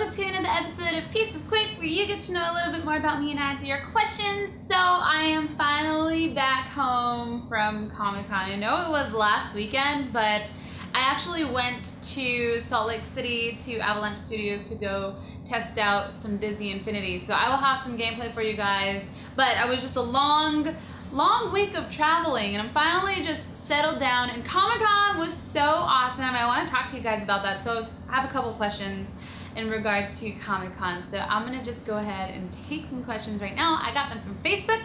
welcome to another episode of PoQ Ep107, where you get to know a little bit more about me and answer your questions. So I am finally back home from Comicon. I know it was last weekend, but I actually went to Salt Lake City to Avalanche Studios to go test out some Disney Infinity. So I will have some gameplay for you guys, but I was just a long week of traveling, and I'm finally just settled down, and Comicon was so awesome. I want to talk to you guys about that. So I have a couple questions in regards to Comicon. So I'm gonna just go ahead and take some questions right now. I got them from Facebook,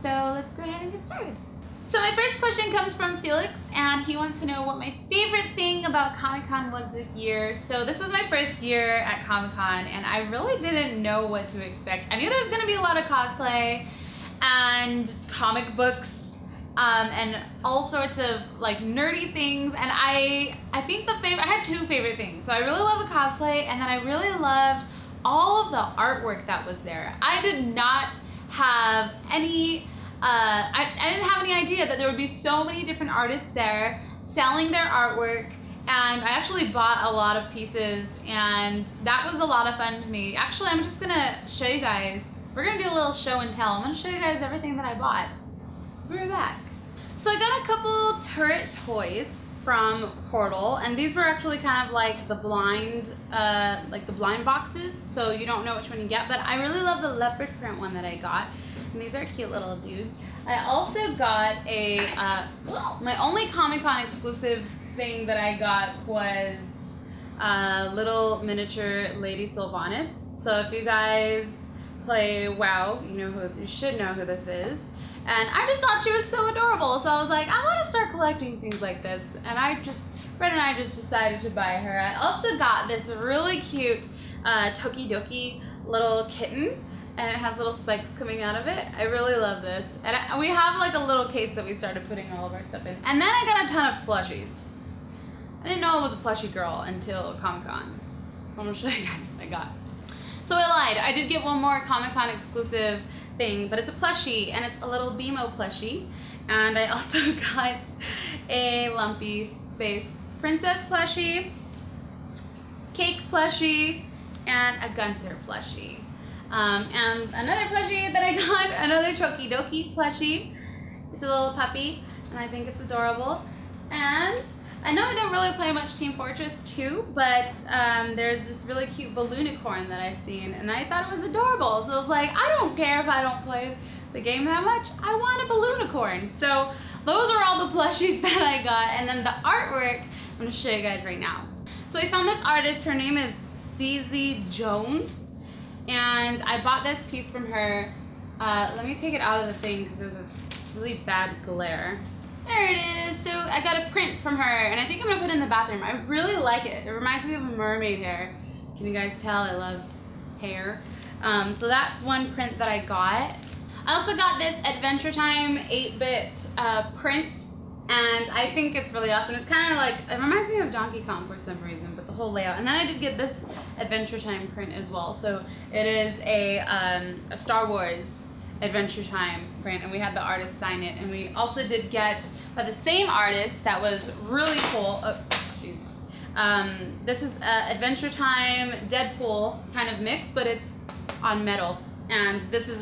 so let's go ahead and get started. So my first question comes from Felix, and he wants to know what my favorite thing about Comicon was this year. So this was my first year at Comicon, and I really didn't know what to expect. I knew there was gonna be a lot of cosplay and comic books and all sorts of like nerdy things, and I think I had two favorite things. So I really love the cosplay, and then I really loved all of the artwork that was there. I did not have any I didn't have any idea that there would be so many different artists there selling their artwork, and I actually bought a lot of pieces, and that was a lot of fun to me. Actually, I'm just gonna show you guys. We're gonna do a little show and tell. I'm gonna show you guys everything that I bought. We're back. So I got a couple turret toys from Portal, and these were actually kind of like the blind boxes, so you don't know which one you get, but I really love the leopard print one that I got, and these are cute little dudes. I also got a, my only Comic-Con exclusive thing that I got was a little miniature Lady Sylvanas. So if you guys play WoW, you should know who this is. And I just thought she was so adorable, so I was like, I want to start collecting things like this. And Fred and I just decided to buy her. I also got this really cute Tokidoki little kitten, and it has little spikes coming out of it. I really love this. And we have like a little case that we started putting all of our stuff in. And then I got a ton of plushies. I didn't know I was a plushie girl until Comic-Con. So I'm gonna show you guys what I got. So I lied, I did get one more Comic-Con exclusive thing, but it's a plushie, and it's a little BMO plushie. And I also got a Lumpy Space Princess plushie, Cake plushie, and a Gunther plushie. And another plushie that I got, another Tokidoki plushie. It's a little puppy, and I think it's adorable. And I know I don't really play much Team Fortress 2, but there's this really cute balloonicorn that I've seen, and I thought it was adorable. So I was like, I don't care if I don't play the game that much, I want a balloonicorn. So those are all the plushies that I got, and then the artwork, I'm gonna show you guys right now. So I found this artist, her name is CZ Jones, and I bought this piece from her. Let me take it out of the thing because there's a really bad glare. There it is. So I got a print from her, and I think I'm gonna put it in the bathroom. I really like it. It reminds me of a mermaid hair. Can you guys tell I love hair? So that's one print that I got. I also got this Adventure Time 8-bit print, and I think it's really awesome. It's kind of like, it reminds me of Donkey Kong for some reason, but the whole layout. And then I did get this Adventure Time print as well. So it is a Star Wars Adventure Time print, and we had the artist sign it, and we also did get by the same artist that was really cool. Oh, jeez. This is Adventure Time Deadpool kind of mix, but it's on metal, and this is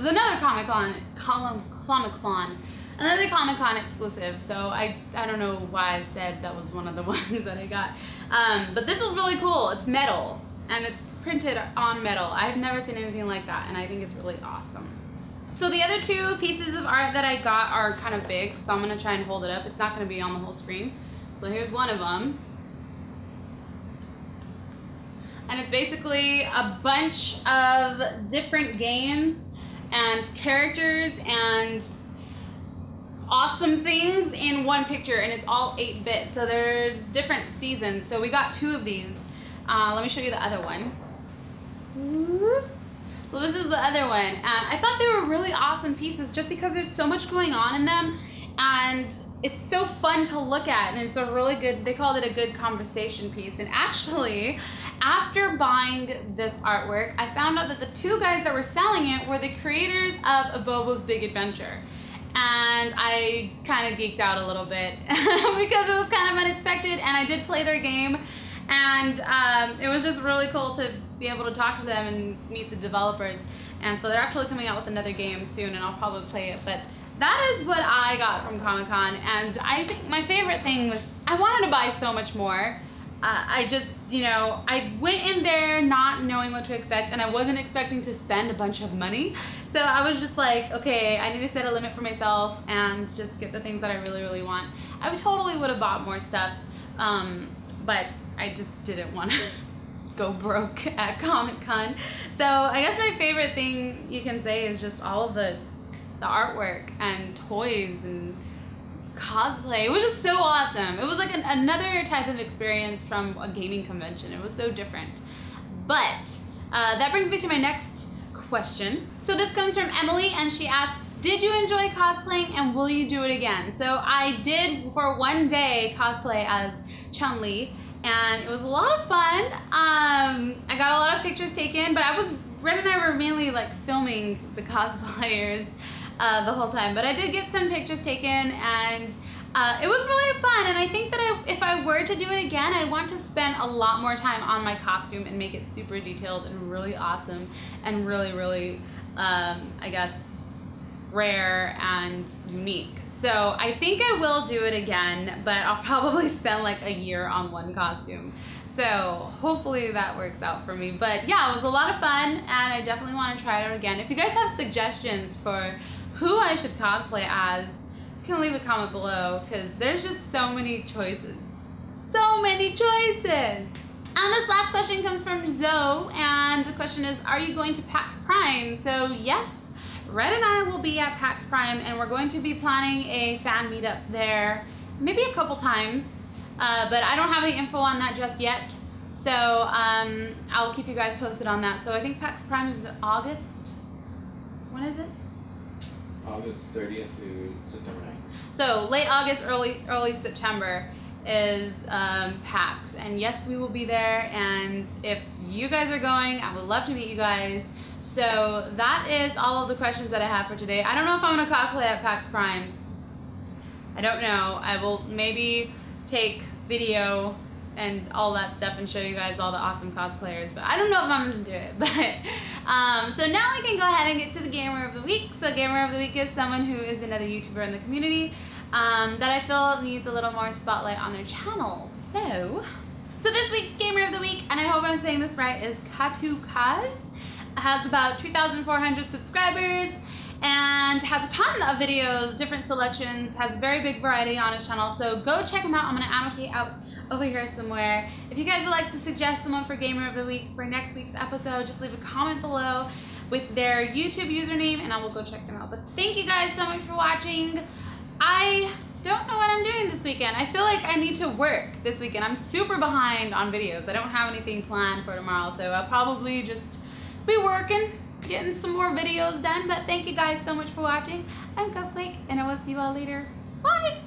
another Comicon exclusive. So I don't know why I said that was one of the ones that I got, but this is really cool. It's metal, and it's printed on metal. I've never seen anything like that, and I think it's really awesome. So the other two pieces of art that I got are kind of big, so I'm gonna try and hold it up. It's not gonna be on the whole screen. So here's one of them. And it's basically a bunch of different games and characters and awesome things in one picture, and it's all 8-bit. So there's different seasons. So we got two of these. Let me show you the other one. So this is the other one, and I thought they were really awesome pieces just because there's so much going on in them, and it's so fun to look at, and it's a really good, they called it a good conversation piece. And actually, after buying this artwork, I found out that the two guys that were selling it were the creators of Abobo's Big Adventure. And I kind of geeked out a little bit because it was kind of unexpected, and I did play their game, And it was just really cool to be able to talk to them and meet the developers. And so they're actually coming out with another game soon, and I'll probably play it. But that is what I got from Comic-Con, and I think my favorite thing was I wanted to buy so much more. I just, you know, I went in there not knowing what to expect, and I wasn't expecting to spend a bunch of money. So I was just like, okay, I need to set a limit for myself and just get the things that I really, really want. I totally would have bought more stuff, but I just didn't want to go broke at Comic-Con. So I guess my favorite thing you can say is just all of the artwork and toys and cosplay. It was just so awesome. It was like another type of experience from a gaming convention. It was so different. But that brings me to my next question. So this comes from Emily, and she asks, did you enjoy cosplaying and will you do it again? So I did for one day cosplay as Chun-Li, and it was a lot of fun. I got a lot of pictures taken, but Red and I were mainly like filming the cosplayers the whole time, but I did get some pictures taken, and it was really fun. And I think that if I were to do it again, I'd want to spend a lot more time on my costume and make it super detailed and really awesome and really, really, I guess, rare and unique. So I think I will do it again, but I'll probably spend like a year on one costume. So hopefully that works out for me. But yeah, it was a lot of fun, and I definitely want to try it out again. If you guys have suggestions for who I should cosplay as, you can leave a comment below, because there's just so many choices. So many choices! And this last question comes from Zoe, and the question is, are you going to PAX Prime? So yes, Red and I will be at PAX Prime, and we're going to be planning a fan meetup there, maybe a couple times, but I don't have any info on that just yet. So I'll keep you guys posted on that. So I think PAX Prime is August. When is it? August 30th to September 9th. So late August, early September is PAX, and yes, we will be there. And if you guys are going, I would love to meet you guys. So that is all of the questions that I have for today. I don't know if I'm gonna cosplay at PAX Prime. I don't know. I will maybe take video and all that stuff and show you guys all the awesome cosplayers, but I don't know if I'm gonna do it. But so now we can go ahead and get to the Gamer of the Week. So Gamer of the Week is someone who is another YouTuber in the community that I feel needs a little more spotlight on their channel. So this week's Gamer of the Week, and I hope I'm saying this right, is Kaz. It has about 2,400 subscribers and has a ton of videos, different selections, has a very big variety on his channel, so go check him out. I'm going to annotate out over here somewhere. If you guys would like to suggest someone for Gamer of the Week for next week's episode, just leave a comment below with their YouTube username and I will go check them out. But thank you guys so much for watching. I don't know what I'm doing this weekend. I feel like I need to work this weekend. I'm super behind on videos. I don't have anything planned for tomorrow, so I'll probably just be working, getting some more videos done. But thank you guys so much for watching. I'm Cupquake, and I will see you all later. Bye!